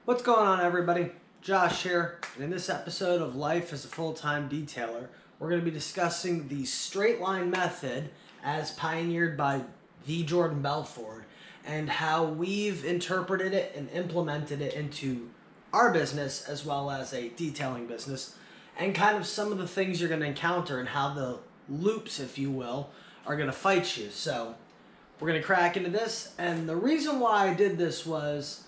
What's going on, everybody? Josh here, and in this episode of Life as a Full-Time Detailer, we're going to be discussing the straight line method as pioneered by the Jordan Belford and how we've interpreted it and implemented it into our business as well as a detailing business, and kind of some of the things you're going to encounter and how the loops, if you will, are going to fight you. So we're going to crack into this, and the reason why I did this was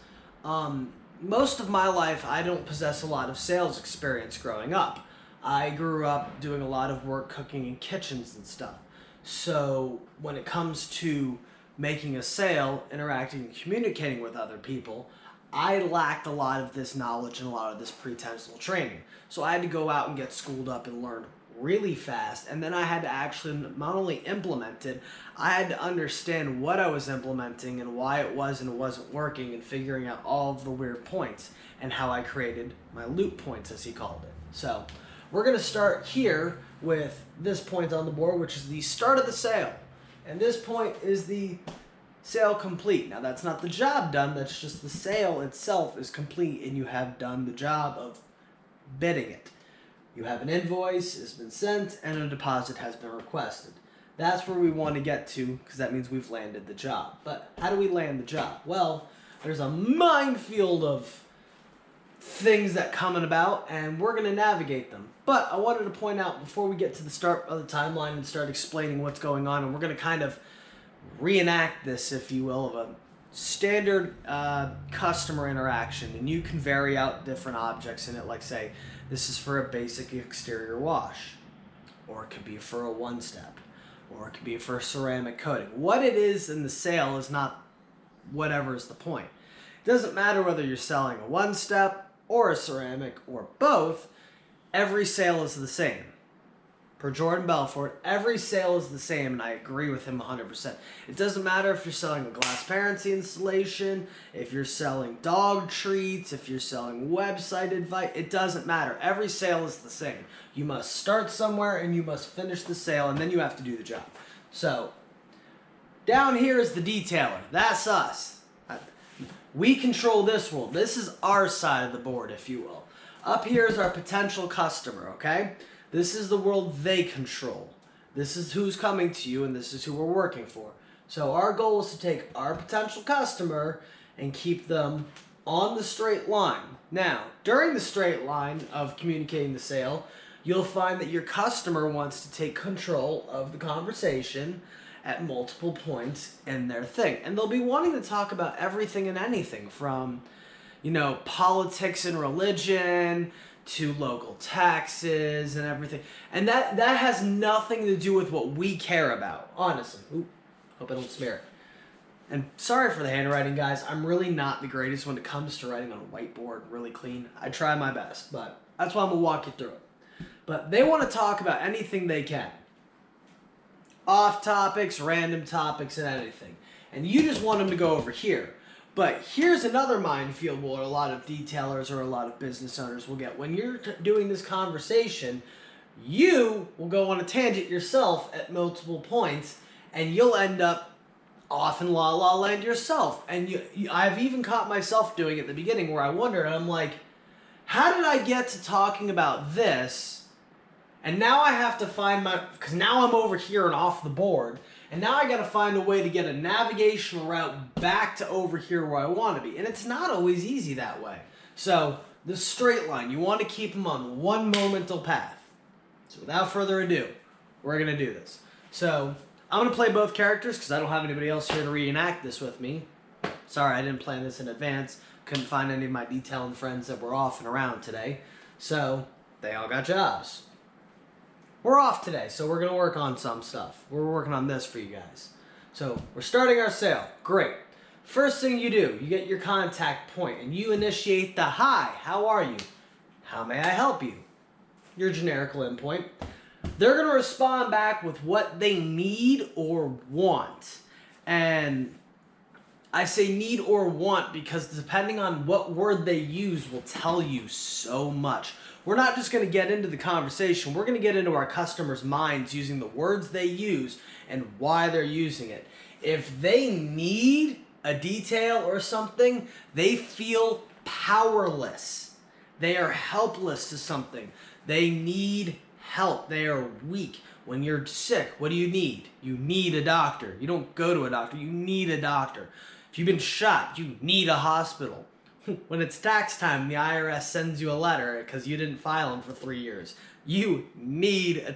most of my life, I don't possess a lot of sales experience growing up. I grew up doing a lot of work cooking in kitchens and stuff. So when it comes to making a sale, interacting and communicating with other people, I lacked a lot of this knowledge and a lot of this pre-tensional training. So I had to go out and get schooled up and learn really fast, and then I had to actually not only implement it, I had to understand what I was implementing and why it was and wasn't working, and figuring out all of the weird points and how I created my loop points, as he called it. So we're going to start here with this point on the board, which is the start of the sale, and this point is the sale complete. Now that's not the job done, that's just the sale itself is complete and you have done the job of bidding it. You have an invoice, it's been sent, and a deposit has been requested. That's where we want to get to, because that means we've landed the job. But how do we land the job? Well, there's a minefield of things that come about, and we're going to navigate them. But I wanted to point out, before we get to the start of the timeline and start explaining what's going on, and we're going to kind of reenact this, if you will, of a standard customer interaction, and you can vary out different objects in it, like say, this is for a basic exterior wash, or it could be for a one-step, or it could be for a ceramic coating. What it is in the sale is not whatever is the point. It doesn't matter whether you're selling a one-step or a ceramic or both, every sale is the same. Per Jordan Belford, every sale is the same, and I agree with him 100%. It doesn't matter if you're selling a glass parency installation, if you're selling dog treats, if you're selling website advice, it doesn't matter. Every sale is the same. You must start somewhere, and you must finish the sale, and then you have to do the job. So, down here is the detailer. That's us. We control this world. This is our side of the board, if you will. Up here is our potential customer, okay? This is the world they control. This is who's coming to you, and this is who we're working for. So our goal is to take our potential customer and keep them on the straight line. Now, during the straight line of communicating the sale, you'll find that your customer wants to take control of the conversation at multiple points in their thing. And they'll be wanting to talk about everything and anything from, politics and religion, to local taxes and everything. And that has nothing to do with what we care about, honestly. Ooh, hope I don't smear it. And sorry for the handwriting, guys. I'm really not the greatest when it comes to writing on a whiteboard really clean. I try my best, but that's why I'm going to walk you through it. But they want to talk about anything they can. Off topics, random topics, and anything. And you just want them to go over here. But here's another minefield where a lot of detailers or a lot of business owners will get. When you're doing this conversation, you will go on a tangent yourself at multiple points, and you'll end up off in La La Land yourself. And I've even caught myself doing it at the beginning where I wondered, and I'm like, how did I get to talking about this? And now I have to find because now I'm over here and off the board. And now I got to find a way to get a navigational route back to over here where I want to be. And it's not always easy that way. So the straight line, you want to keep them on one momental path. So without further ado, we're going to do this. So I'm going to play both characters because I don't have anybody else here to reenact this with me. Sorry, I didn't plan this in advance. Couldn't find any of my detailing friends that were off and around today. So they all got jobs. We're off today, so we're going to work on some stuff. We're working on this for you guys. So we're starting our sale. Great. First thing you do, you get your contact point, and you initiate the hi, how are you? How may I help you? Your generical endpoint. They're going to respond back with what they need or want. And I say need or want because depending on what word they use will tell you so much. We're not just going to get into the conversation. We're going to get into our customers' minds using the words they use and why they're using it. If they need a detail or something, they feel powerless. They are helpless to something. They need help. They are weak. When you're sick, what do you need? You need a doctor. You don't go to a doctor. You need a doctor. If you've been shot, you need a hospital. When it's tax time, the IRS sends you a letter because you didn't file them for 3 years. You need a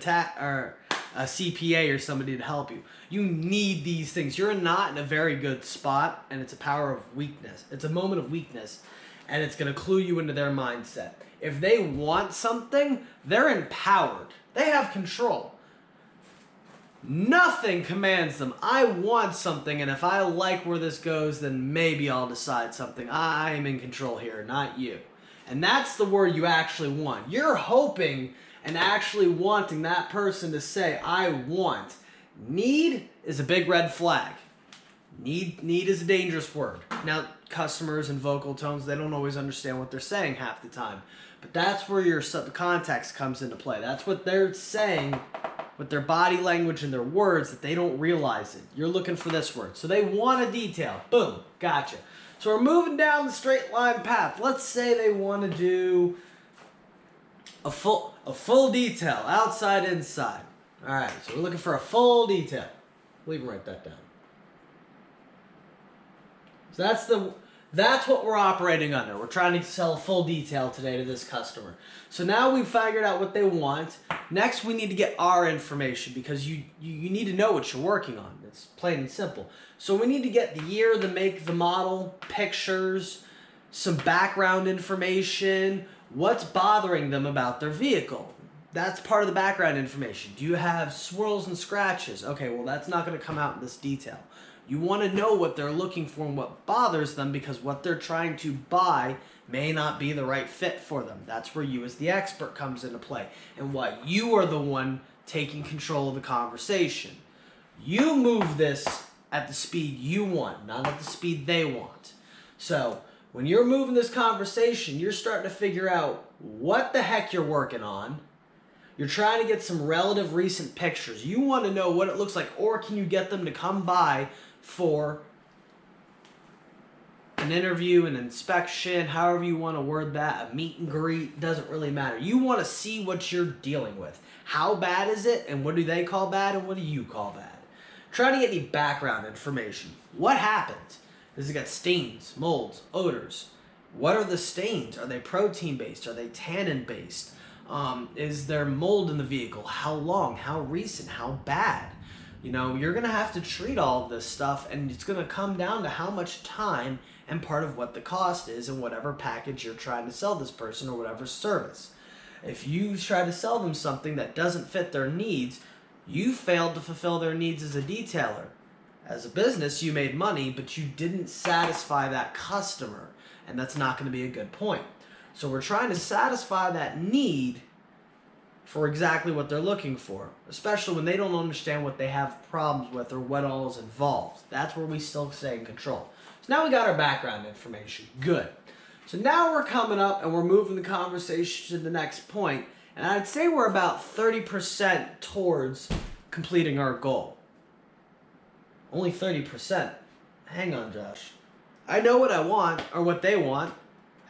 CPA or somebody to help you. You need these things. You're not in a very good spot, and it's a power of weakness. It's a moment of weakness, and it's going to clue you into their mindset. If they want something, they're empowered. They have control. Nothing commands them. I want something, and if I like where this goes, then maybe I'll decide something. I'm in control here, not you. And that's the word you actually want. You're hoping and actually wanting that person to say, I want. Need is a big red flag. Need is a dangerous word. Now, customers and vocal tones, they don't always understand what they're saying half the time. But that's where your context comes into play. That's what they're saying with their body language and their words that they don't realize it. You're looking for this word. So they want a detail. Boom. Gotcha. So we're moving down the straight line path. Let's say they want to do a full detail, outside, inside. All right. So we're looking for a full detail. We'll even write that down. So that's what we're operating under. We're trying to sell a full detail today to this customer. So now we've figured out what they want. Next, we need to get our information because you need to know what you're working on. It's plain and simple. So we need to get the year, the make, the model, pictures, some background information, what's bothering them about their vehicle. That's part of the background information. Do you have swirls and scratches? Okay, well, that's not going to come out in this detail. You want to know what they're looking for and what bothers them because what they're trying to buy may not be the right fit for them. That's where you as the expert comes into play and why you are the one taking control of the conversation. You move this at the speed you want, not at the speed they want. So when you're moving this conversation, you're starting to figure out what the heck you're working on. You're trying to get some relative recent pictures. You want to know what it looks like, or can you get them to come by for an interview, an inspection, however you want to word that, a meet and greet, doesn't really matter. You want to see what you're dealing with. How bad is it, and what do they call bad, and what do you call bad? Try to get any background information. What happened? Does it got stains, molds, odors? What are the stains? Are they protein-based? Are they tannin-based? Is there mold in the vehicle? How long? How recent? How bad? You know, you're going to have to treat all of this stuff, and it's going to come down to how much time and part of what the cost is in whatever package you're trying to sell this person or whatever service. If you try to sell them something that doesn't fit their needs, you failed to fulfill their needs as a detailer. As a business, you made money, but you didn't satisfy that customer, and that's not going to be a good point. So we're trying to satisfy that need for exactly what they're looking for, especially when they don't understand what they have problems with or what all is involved. That's where we still stay in control. So now we got our background information. Good. So now we're coming up and we're moving the conversation to the next point, and I'd say we're about 30% towards completing our goal. Only 30%. Hang on, Josh. I know what I want, or what they want.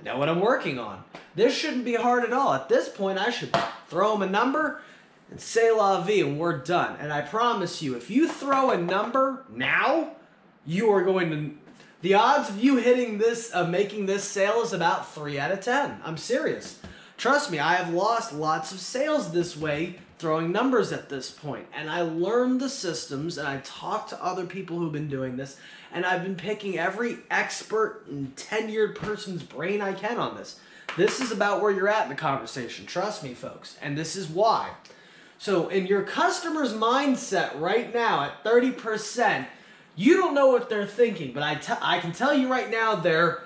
I know what I'm working on. This shouldn't be hard at all. At this point, I should throw them a number and say la vie, and we're done. And I promise you, if you throw a number now, you are going to... The odds of you hitting this, making this sale is about 3 out of 10. I'm serious. Trust me, I have lost lots of sales this way, throwing numbers at this point. And I learned the systems, and I talked to other people who've been doing this, and I've been picking every expert and tenured person's brain I can on this. This is about where you're at in the conversation. Trust me, folks. And this is why. So in your customer's mindset right now at 30%, you don't know what they're thinking, but I can tell you right now they're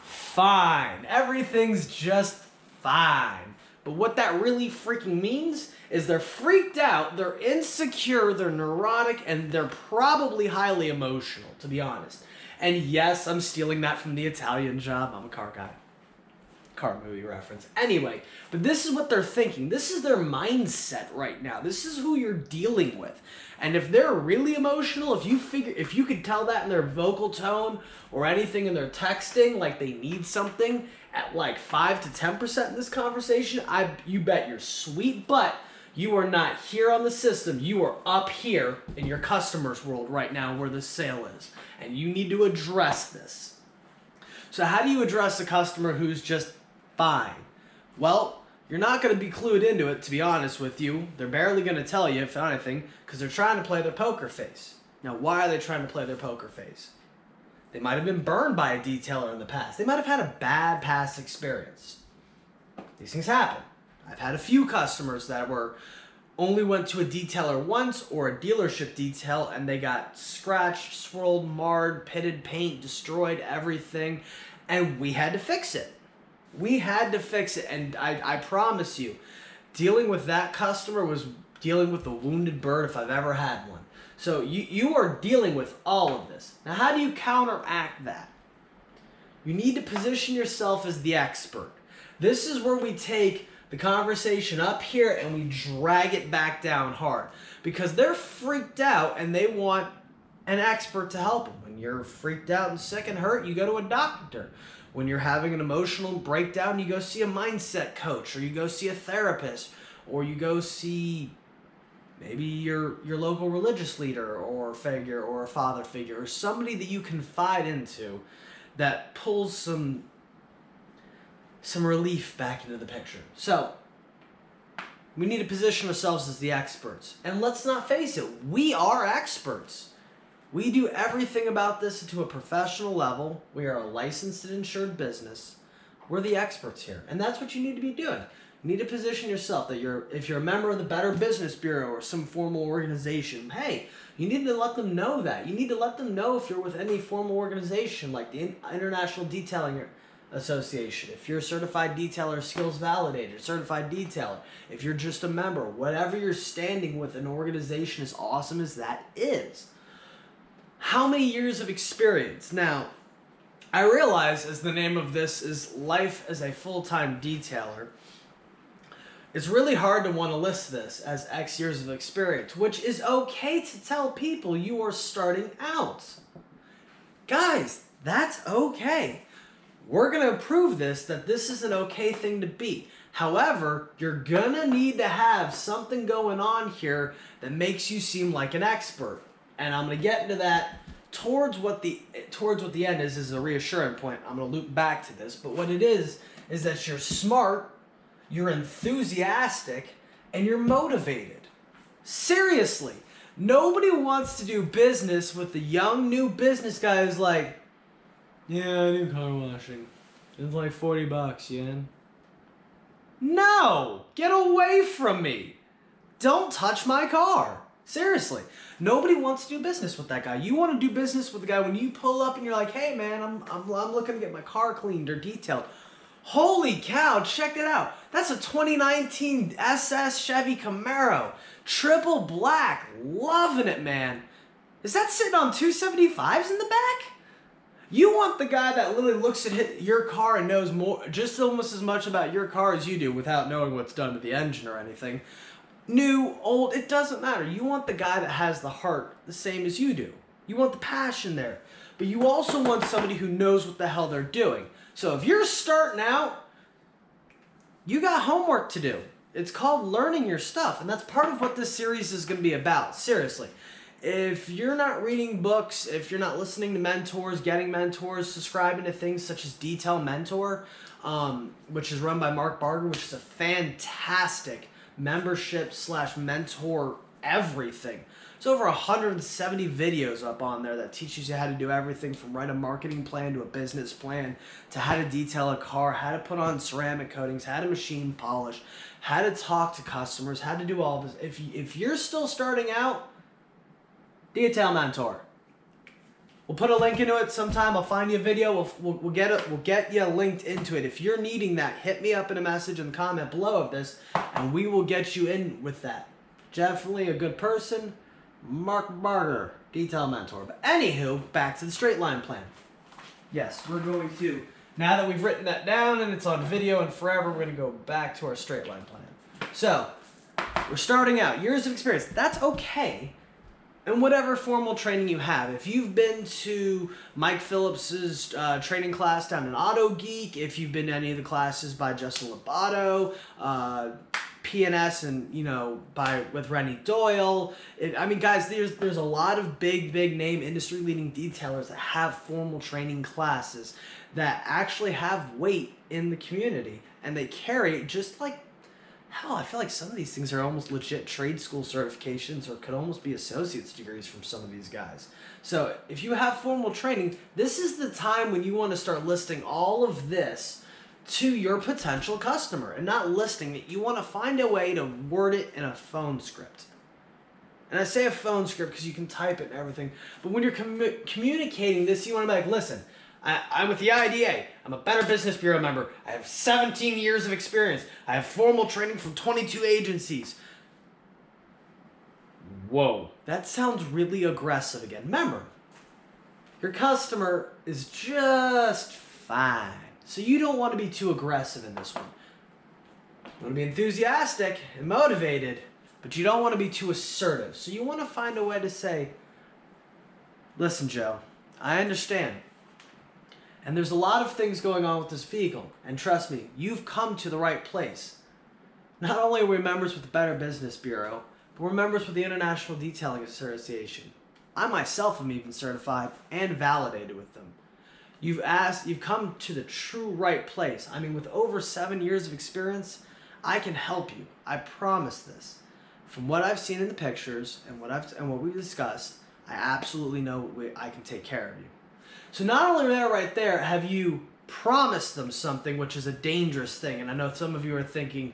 fine. Everything's just fine. But what that really freaking means is they're freaked out, they're insecure, they're neurotic, and they're probably highly emotional, to be honest. And yes, I'm stealing that from the Italian Job. I'm a car guy. car movie reference. Anyway, but this is what they're thinking. This is their mindset right now. This is who you're dealing with. And if they're really emotional, if you could tell that in their vocal tone or anything in their texting, like they need something at like 5 to 10% in this conversation, you bet your sweet butt you are not here on the system. You are up here in your customer's world right now where the sale is. And you need to address this. So how do you address a customer who's just fine? Well, you're not going to be clued into it, to be honest with you. They're barely going to tell you, if anything, because they're trying to play their poker face. Now, why are they trying to play their poker face? They might have been burned by a detailer in the past. They might have had a bad past experience. These things happen. I've had a few customers that only went to a detailer once or a dealership detail and they got scratched, swirled, marred, pitted paint, destroyed, everything, and we had to fix it. We had to fix it, and I promise you, dealing with that customer was dealing with a wounded bird if I've ever had one. So you are dealing with all of this. Now, how do you counteract that? You need to position yourself as the expert. This is where we take the conversation up here and we drag it back down hard because they're freaked out and they want an expert to help them. When you're freaked out and sick and hurt, you go to a doctor. When you're having an emotional breakdown, you go see a mindset coach, or you go see a therapist, or you go see maybe your local religious leader or figure or a father figure or somebody that you confide into that pulls some relief back into the picture. So, we need to position ourselves as the experts. And let's not face it, we are experts. We do everything about this to a professional level. We are a licensed and insured business. We're the experts here. And that's what you need to be doing. You need to position yourself that if you're a member of the Better Business Bureau or some formal organization, hey, you need to let them know that. You need to let them know if you're with any formal organization like the International Detailing Association, if you're a certified detailer, skills validated, certified detailer, if you're just a member, whatever you're standing with an organization, as awesome as that is. How many years of experience? Now, I realize as the name of this is Life as a Full-Time Detailer, it's really hard to want to list this as X years of experience, which is okay to tell people you are starting out. Guys, that's okay. We're going to prove that this is an okay thing to be. However, you're going to need to have something going on here that makes you seem like an expert. And I'm going to get into that towards what the end is a reassuring point. I'm going to loop back to this. But what it is that you're smart, you're enthusiastic, and you're motivated. Seriously. Nobody wants to do business with the young new business guy who's like, yeah, I do car washing. It's like $40, yen. No! Get away from me! Don't touch my car. Seriously. Nobody wants to do business with that guy. You want to do business with the guy when you pull up and you're like, hey man, I'm looking to get my car cleaned or detailed. Holy cow, check it out. That's a 2019 SS Chevy Camaro. Triple black. Loving it, man. Is that sitting on 275s in the back? You want the guy that literally looks at your car and knows more, just almost as much about your car as you do without knowing what's done to the engine or anything. New, old, it doesn't matter. You want the guy that has the heart the same as you do. You want the passion there. But you also want somebody who knows what the hell they're doing. So if you're starting out, you got homework to do. It's called learning your stuff. And that's part of what this series is going to be about. Seriously. If you're not reading books, if you're not listening to mentors, getting mentors, subscribing to things such as Detail Mentor, which is run by Mark Barger, which is a fantastic membership / mentor everything. There's over 170 videos up on there that teaches you how to do everything from write a marketing plan to a business plan to how to detail a car, how to put on ceramic coatings, how to machine polish, how to talk to customers, how to do all this. If you're still starting out, Detail Mentor. We'll put a link into it sometime. I'll find you a video. We'll get you linked into it. If you're needing that, hit me up in a message in the comment below of this, and we will get you in with that. Definitely a good person. Mark Barger, Detail Mentor. But anywho, back to the straight line plan. Yes, we're going to Now that we've written that down and it's on video and forever, we're going to go back to our straight line plan. So, we're starting out. Years of experience. That's okay. And whatever formal training you have. If you've been to Mike Phillips's training class down in Auto Geek, if you've been to any of the classes by Justin Lobato, PNS and with Rennie Doyle. Guys, there's a lot of big name industry leading detailers that have formal training classes that actually have weight in the community, and they carry just like hell. I feel like some of these things are almost legit trade school certifications, or could almost be associate's degrees from some of these guys. So if you have formal training, this is the time when you want to start listing all of this to your potential customer, and not listing it. You want to find a way to word it in a phone script. And I say a phone script because you can type it and everything, but when you're communicating this, you want to be like, listen, I'm with the IDA. I'm a Better Business Bureau member. I have 17 years of experience. I have formal training from 22 agencies. Whoa. That sounds really aggressive again. Remember, your customer is just fine. So you don't want to be too aggressive in this one. You want to be enthusiastic and motivated, but you don't want to be too assertive. So you want to find a way to say, listen, Joe, I understand. And there's a lot of things going on with this vehicle. And trust me, you've come to the right place. Not only are we members with the Better Business Bureau, but we're members with the International Detailing Association. I myself am even certified and validated with them. You've come to the true right place. With over 7 years of experience, I can help you. I promise this. From what I've seen in the pictures and what we've discussed, I absolutely know I can take care of you. So not only right there have you promised them something, which is a dangerous thing, and I know some of you are thinking,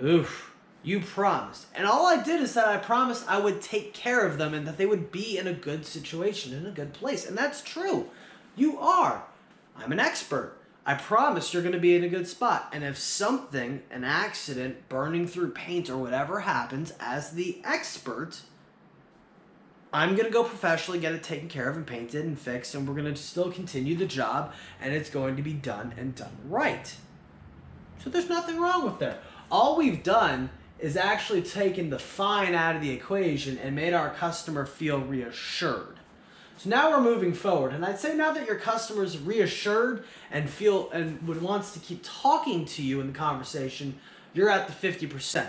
oof, you promised. And all I did is that I promised I would take care of them and that they would be in a good situation, in a good place. And that's true. You are. I'm an expert. I promise you're going to be in a good spot. And if something, an accident, burning through paint or whatever happens, as the expert, I'm going to go professionally get it taken care of and painted and fixed, and we're going to still continue the job, and it's going to be done and done right. So there's nothing wrong with that. All we've done is actually taken the fine out of the equation and made our customer feel reassured. So now we're moving forward, and I'd say now that your customer's reassured and wants to keep talking to you in the conversation, you're at the 50%.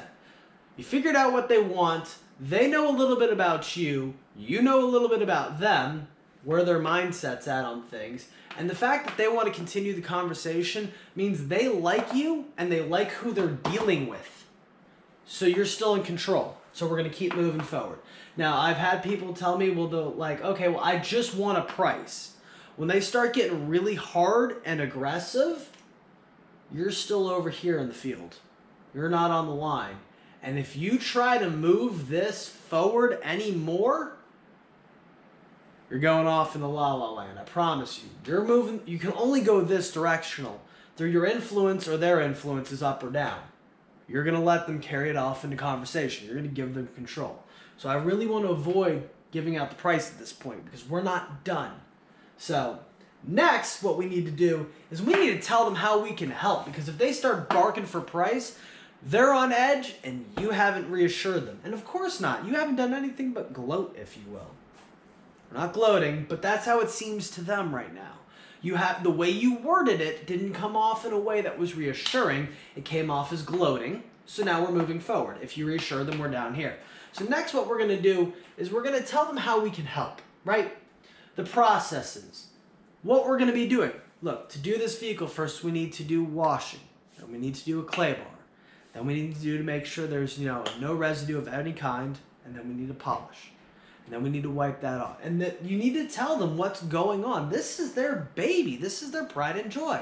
You figured out what they want, they know a little bit about you, you know a little bit about them, where their mindset's at on things, and the fact that they want to continue the conversation means they like you and they like who they're dealing with. So you're still in control. So we're going to keep moving forward. Now, I've had people tell me, I just want a price. When they start getting really hard and aggressive, you're still over here in the field. You're not on the line. And if you try to move this forward anymore, you're going off in the la-la land. I promise you. You can only go this directional. Through your influence or their influence is up or down. You're going to let them carry it off into conversation. You're going to give them control. So I really want to avoid giving out the price at this point because we're not done. So next, what we need to do is we need to tell them how we can help, because if they start barking for price, they're on edge and you haven't reassured them. And of course not. You haven't done anything but gloat, if you will. We're not gloating, but that's how it seems to them right now. The way you worded it didn't come off in a way that was reassuring. It came off as gloating. So now we're moving forward. If you reassure them, we're down here. So next what we're going to do is we're going to tell them how we can help, right? The processes. What we're going to be doing. Look, to do this vehicle, first we need to do washing. Then we need to do a clay bar. Then we need to make sure there's no residue of any kind. And then we need to polish. And then we need to wipe that off. And that you need to tell them what's going on. This is their baby. This is their pride and joy.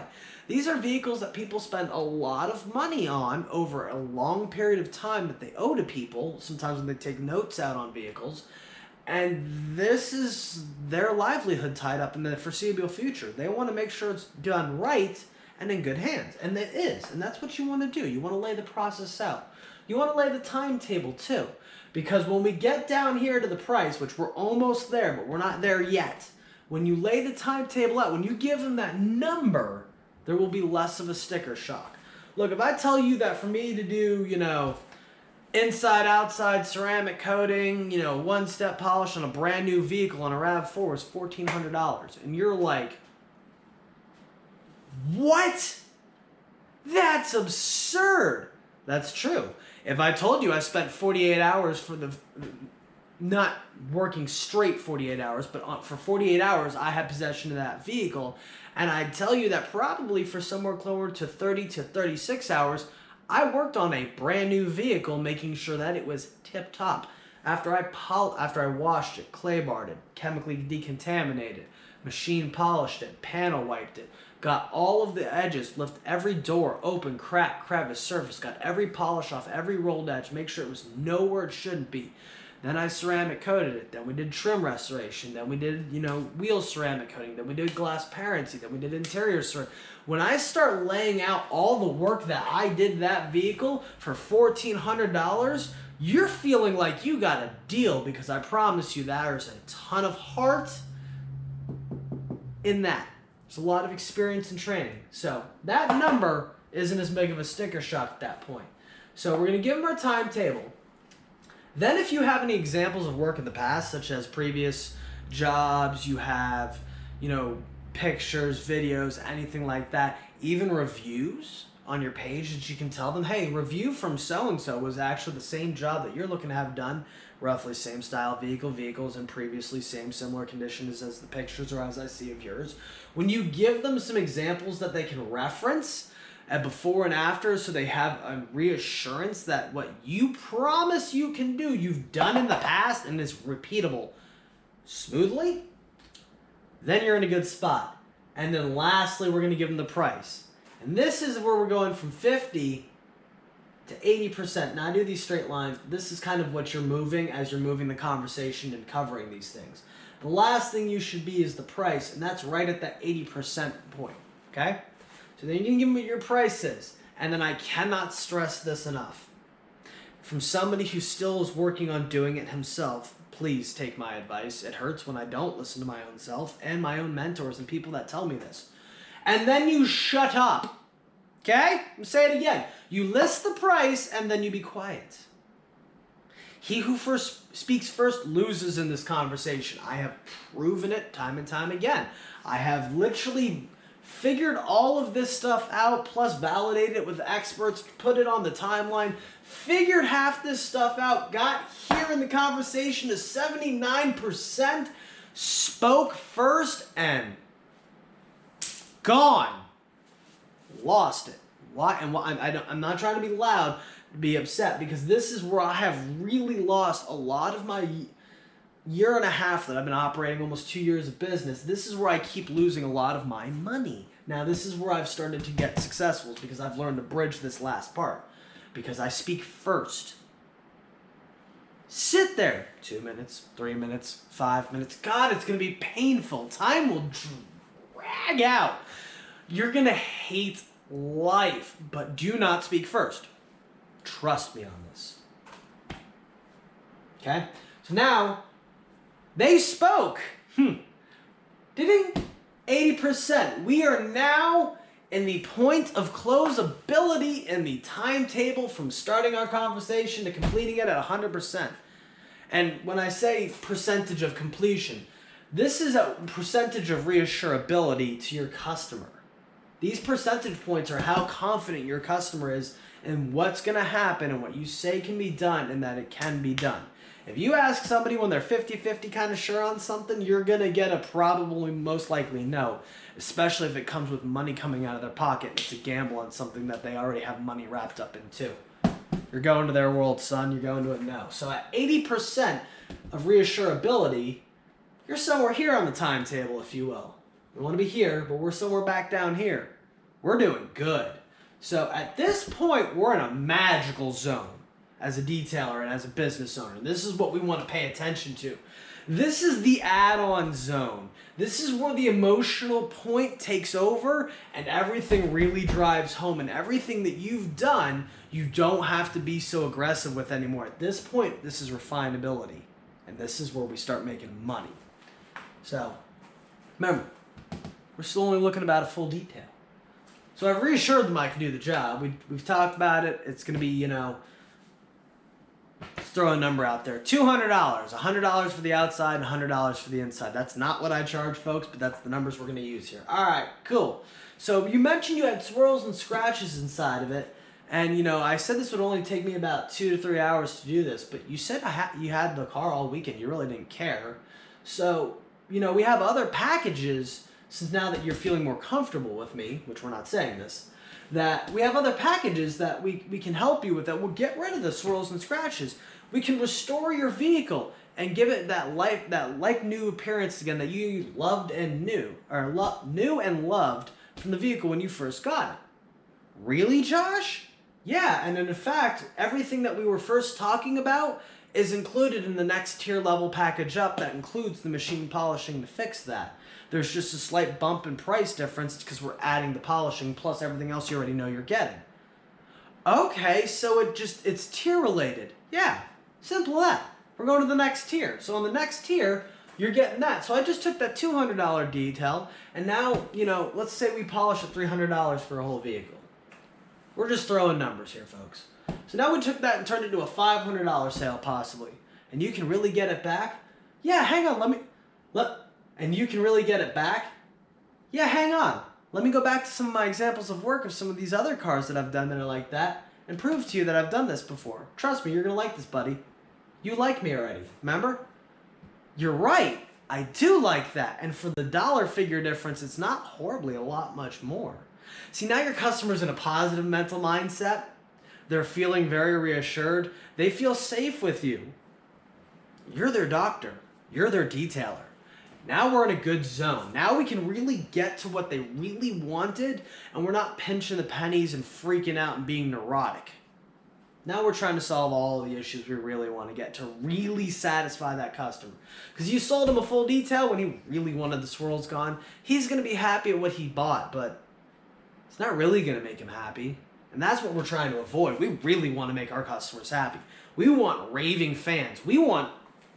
These are vehicles that people spend a lot of money on over a long period of time that they owe to people, sometimes when they take notes out on vehicles. And this is their livelihood tied up in the foreseeable future. They want to make sure it's done right and in good hands. And it is. And that's what you want to do. You want to lay the process out. You want to lay the timetable too. Because when we get down here to the price, which we're almost there, but we're not there yet, when you lay the timetable out, when you give them that number, There will be less of a sticker shock. Look, if I tell you that for me to do, inside, outside ceramic coating, one-step polish on a brand new vehicle on a RAV4 is $1,400. And you're like, what? That's absurd. That's true. If I told you I spent 48 hours not working straight 48 hours, but for 48 hours I had possession of that vehicle, and I'd tell you that probably for somewhere closer to 30 to 36 hours, I worked on a brand new vehicle, making sure that it was tip-top. After I washed it, clay barred it, chemically decontaminated, machine polished it, panel wiped it, got all of the edges, lift every door, open, crack, crevice, surface, got every polish off, every rolled edge, make sure it was nowhere it shouldn't be. Then I ceramic coated it. Then we did trim restoration. Then we did, wheel ceramic coating. Then we did glass parency. Then we did interior ceramic. When I start laying out all the work that I did that vehicle for $1,400, you're feeling like you got a deal, because I promise you there's a ton of heart in that. There's a lot of experience and training. So that number isn't as big of a sticker shock at that point. So we're going to give them our timetable. Then if you have any examples of work in the past, such as previous jobs, you have, pictures, videos, anything like that, even reviews on your page that you can tell them, hey, review from so-and-so was actually the same job that you're looking to have done, roughly same style vehicles in previously similar conditions as the pictures or as I see of yours. When you give them some examples that they can reference, before and after, so they have a reassurance that what you promise you can do, you've done in the past and is repeatable smoothly, then you're in a good spot. And then lastly, we're going to give them the price. And this is where we're going from 50 to 80%. Now I do these straight lines. This is kind of what you're moving as you're moving the conversation and covering these things. The last thing you should be is the price, and that's right at that 80% point, okay? So then you can give them what your price is. And then I cannot stress this enough. From somebody who still is working on doing it himself, please take my advice. It hurts when I don't listen to my own self and my own mentors and people that tell me this. And then you shut up. Okay? I'm saying it again. You list the price and then you be quiet. He who speaks first loses in this conversation. I have proven it time and time again. I have literally figured all of this stuff out, plus validated it with experts, put it on the timeline, figured half this stuff out, got here in the conversation to 79%, spoke first, and gone. Lost it. Why? And I'm not trying to be loud, be upset, because this is where I have really lost a lot of my year and a half that I've been operating, almost 2 years of business. This is where I keep losing a lot of my money. Now, this is where I've started to get successful, because I've learned to bridge this last part, because I speak first. Sit there 2 minutes, 3 minutes, 5 minutes. God, it's going to be painful. Time will drag out. You're going to hate life, but do not speak first. Trust me on this. Okay? So now, they spoke. Didn't 80%. We are now in the point of closability in the timetable from starting our conversation to completing it at 100%. And when I say percentage of completion, this is a percentage of reassurability to your customer. These percentage points are how confident your customer is in what's going to happen and what you say can be done and that it can be done. If you ask somebody when they're 50-50 kind of sure on something, you're going to get a probably most likely no, especially if it comes with money coming out of their pocket and it's a gamble on something that they already have money wrapped up into. You're going to their world, son. You're going to it no. So at 80% of reassurability, you're somewhere here on the timetable, if you will. We want to be here, but we're somewhere back down here. We're doing good. So at this point, we're in a magical zone as a detailer and as a business owner. This is what we want to pay attention to. This is the add-on zone. This is where the emotional point takes over and everything really drives home. And everything that you've done, you don't have to be so aggressive with anymore. At this point, this is refinability. And this is where we start making money. So, remember, we're still only looking about a full detail. So I've reassured them I can do the job. We've talked about it. It's going to be, let's throw a number out there. $200. $100 for the outside and $100 for the inside. That's not what I charge, folks, but that's the numbers we're going to use here. All right, cool. So you mentioned you had swirls and scratches inside of it. And, I said this would only take me about 2 to 3 hours to do this, but you said you had the car all weekend. You really didn't care. So, we have other packages, since now that you're feeling more comfortable with me, which we're not saying this, that we have other packages that we can help you with that will get rid of the swirls and scratches. We can restore your vehicle and give it that like new appearance again that you loved and knew, or knew and loved from the vehicle when you first got it. Really, Josh? Yeah, and in fact, everything that we were first talking about is included in the next tier level package up that includes the machine polishing to fix that. There's just a slight bump in price difference because we're adding the polishing plus everything else you already know you're getting. Okay, so it's tier related. Yeah, simple as that. We're going to the next tier. So on the next tier, you're getting that. So I just took that $200 detail, and now, let's say we polish at $300 for a whole vehicle. We're just throwing numbers here, folks. So now we took that and turned it into a $500 sale, possibly. And you can really get it back? Yeah, hang on, and you can really get it back? Yeah, hang on. Let me go back to some of my examples of work of some of these other cars that I've done that are like that and prove to you that I've done this before. Trust me, you're going to like this, buddy. You like me already, remember? You're right. I do like that. And for the dollar figure difference, it's not horribly a lot much more. See, now your customer's in a positive mental mindset. They're feeling very reassured. They feel safe with you. You're their doctor. You're their detailer. Now we're in a good zone. Now we can really get to what they really wanted, and we're not pinching the pennies and freaking out and being neurotic. Now we're trying to solve all the issues we really want to get to really satisfy that customer. Because you sold him a full detail when he really wanted the swirls gone. He's going to be happy at what he bought, but it's not really going to make him happy. And that's what we're trying to avoid. We really want to make our customers happy. We want raving fans. We want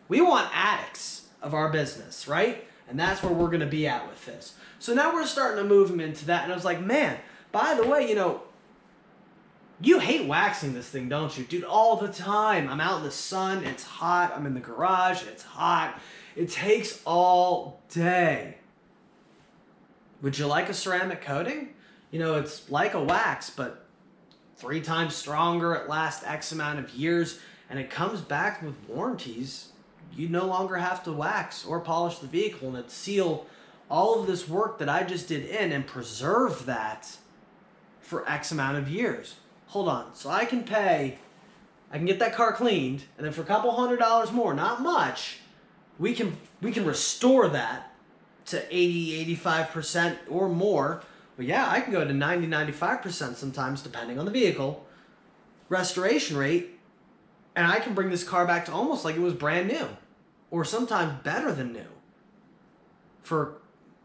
addicts of our business, right? And that's where we're going to be at with this. So now we're starting to move them into that. And I was like, man, by the way, you hate waxing this thing, don't you? Dude, all the time. I'm out in the sun. It's hot. I'm in the garage. It's hot. It takes all day. Would you like a ceramic coating? It's like a wax, but 3 times stronger. It lasts X amount of years. And it comes back with warranties. You no longer have to wax or polish the vehicle, and it seal all of this work that I just did in and preserve that for X amount of years. Hold on. So I can get that car cleaned, and then for a couple $100 more, not much, we can restore that to 80, 85% or more. But yeah, I can go to 90, 95% sometimes, depending on the vehicle, restoration rate, and I can bring this car back to almost like it was brand new, or sometimes better than new, for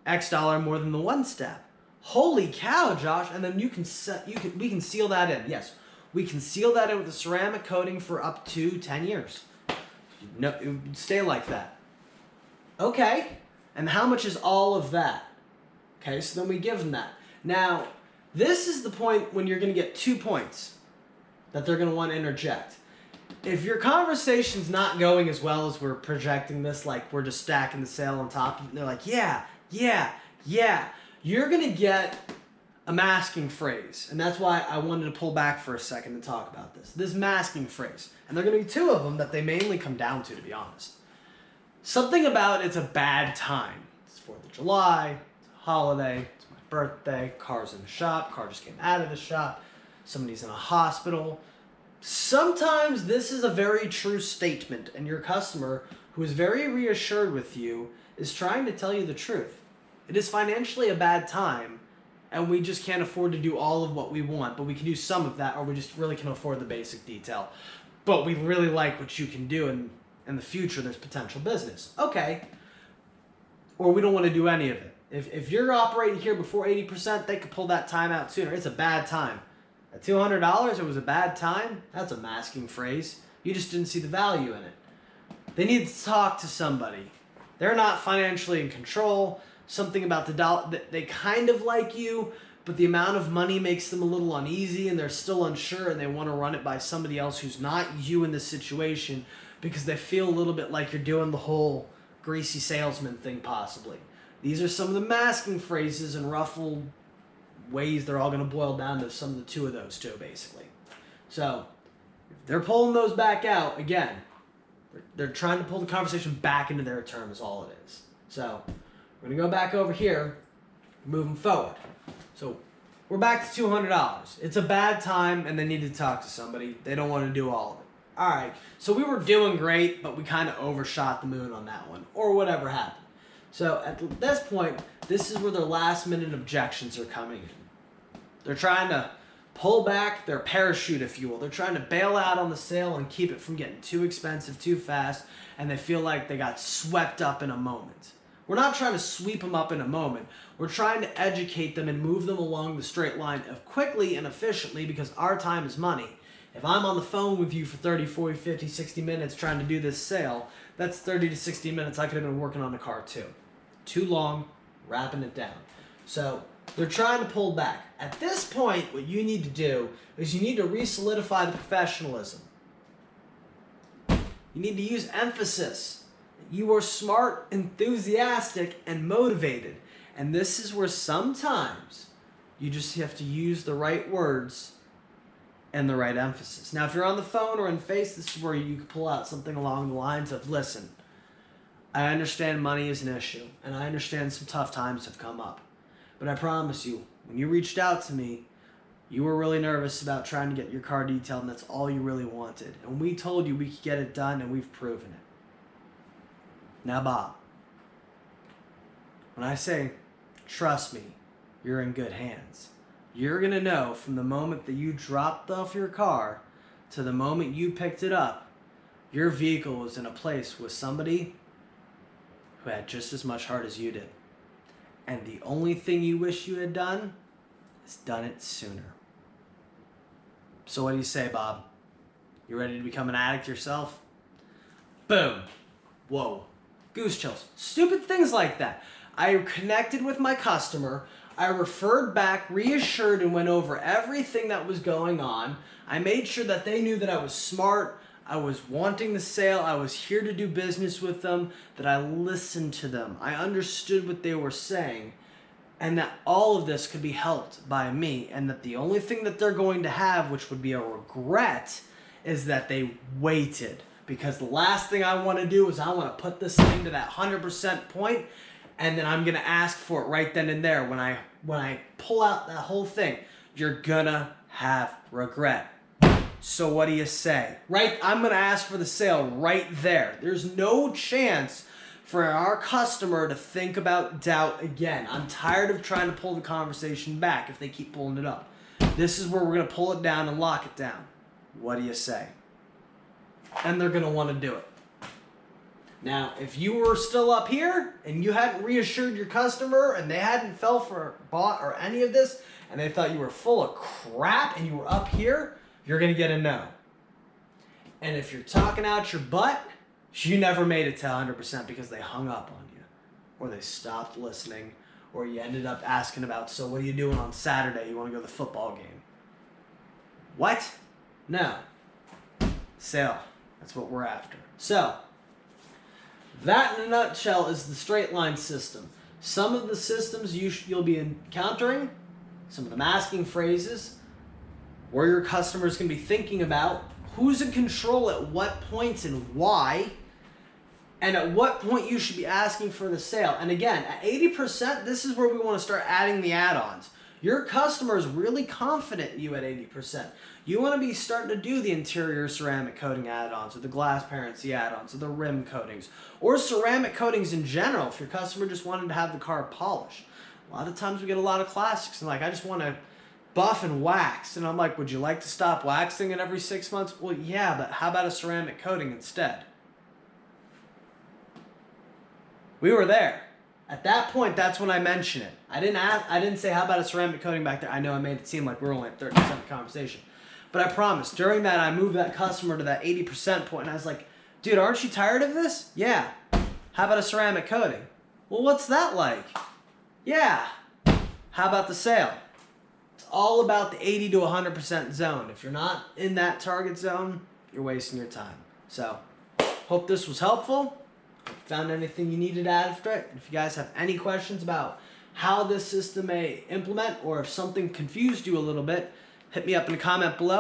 X dollar more than the one step. Holy cow, Josh! And then we can seal that in. Yes, we can seal that in with a ceramic coating for up to 10 years. No, it would stay like that. Okay, and how much is all of that? Okay, so then we give them that. Now, this is the point when you're going to get 2 points that they're going to want to interject. If your conversation's not going as well as we're projecting this, like we're just stacking the sale on top of it, and they're like, yeah, you're going to get a masking phrase. And that's why I wanted to pull back for a second to talk about this. This masking phrase. And there are going to be 2 of them that they mainly come down to be honest. Something about it's a bad time. It's 4th of July, it's a holiday, it's my birthday, car's in the shop, car just came out of the shop, somebody's in a hospital. Sometimes this is a very true statement, and your customer, who is very reassured with you, is trying to tell you the truth. It is financially a bad time, and we just can't afford to do all of what we want, but we can do some of that, or we just really can afford the basic detail. But we really like what you can do, and in the future there's potential business. Okay. Or we don't want to do any of it. If you're operating here before 80%, they could pull that time out sooner. It's a bad time. At $200, it was a bad time. That's a masking phrase. You just didn't see the value in it. They need to talk to somebody. They're not financially in control. Something about the dollar, they kind of like you, but the amount of money makes them a little uneasy and they're still unsure and they want to run it by somebody else who's not you in this situation because they feel a little bit like you're doing the whole greasy salesman thing possibly. These are some of the masking phrases and ruffled ways they're all going to boil down to some of the two of those two, basically. So, if they're pulling those back out, again, they're trying to pull the conversation back into their terms, all it is. So, we're going to go back over here, moving forward. So, we're back to $200. It's a bad time, and they need to talk to somebody. They don't want to do all of it. All right, so we were doing great, but we kind of overshot the moon on that one, or whatever happened. So, at this point, this is where their last-minute objections are coming in. They're trying to pull back their parachute, if you will. They're trying to bail out on the sale and keep it from getting too expensive too fast, and they feel like they got swept up in a moment. We're not trying to sweep them up in a moment. We're trying to educate them and move them along the straight line quickly and efficiently because our time is money. If I'm on the phone with you for 30, 40, 50, 60 minutes trying to do this sale, that's 30 to 60 minutes I could have been working on the car too. Too long, wrapping it down. So they're trying to pull back. At this point, what you need to do is you need to re-solidify the professionalism. You need to use emphasis. You are smart, enthusiastic, and motivated. And this is where sometimes you just have to use the right words and the right emphasis. Now, if you're on the phone or in face, this is where you can pull out something along the lines of, listen, I understand money is an issue, and I understand some tough times have come up. But I promise you, when you reached out to me, you were really nervous about trying to get your car detailed, and that's all you really wanted. And we told you we could get it done, and we've proven it. Now, Bob, when I say, trust me, you're in good hands, you're going to know from the moment that you dropped off your car to the moment you picked it up, your vehicle was in a place with somebody who had just as much heart as you did. And the only thing you wish you had done is done it sooner. So what do you say, Bob? You ready to become an addict yourself? Boom. Whoa. Goose chills. Stupid things like that. I connected with my customer. I referred back, reassured, and went over everything that was going on. I made sure that they knew that I was smart. I was wanting the sale. I was here to do business with them, that I listened to them. I understood what they were saying, and that all of this could be helped by me, and that the only thing that they're going to have, which would be a regret, is that they waited. Because the last thing I want to do is I want to put this thing to that 100% point, and then I'm going to ask for it right then and there. When I pull out that whole thing, you're going to have regret. So what do you say? Right? I'm going to ask for the sale right there. There's no chance for our customer to think about doubt again. I'm tired of trying to pull the conversation back if they keep pulling it up. This is where we're going to pull it down and lock it down. What do you say? And they're going to want to do it. Now, if you were still up here and you hadn't reassured your customer and they hadn't fell for bought or any of this and they thought you were full of crap and you were up here, you're going to get a no. And if you're talking out your butt, you never made it to 100% because they hung up on you or they stopped listening or you ended up asking about, so what are you doing on Saturday? You want to go to the football game? What? No. Sale. That's what we're after. So, that in a nutshell is the straight line system. Some of the systems you'll be encountering, some of the masking phrases, where your customers can be thinking about who's in control at what points and why, and at what point you should be asking for the sale. And again, at 80%, this is where we want to start adding the add-ons. Your customer is really confident in you at 80%. You want to be starting to do the interior ceramic coating add-ons or the glass parency add-ons or the rim coatings or ceramic coatings in general if your customer just wanted to have the car polished. A lot of times we get a lot of classics and like, I just want to buff and wax. And I'm like, would you like to stop waxing it every 6 months? Well, yeah, but how about a ceramic coating instead? We were there. At that point, that's when I mention it. I didn't say, how about a ceramic coating back there? I know I made it seem like we're only at 30% of the conversation. But I promise, during that, I moved that customer to that 80% point, and I was like, dude, aren't you tired of this? Yeah. How about a ceramic coating? Well, what's that like? Yeah. How about the sale? It's all about the 80 to 100% zone. If you're not in that target zone, you're wasting your time. So, hope this was helpful. Found anything you needed after it. If you guys have any questions about how this system may implement, or if something confused you a little bit, hit me up in the comment below.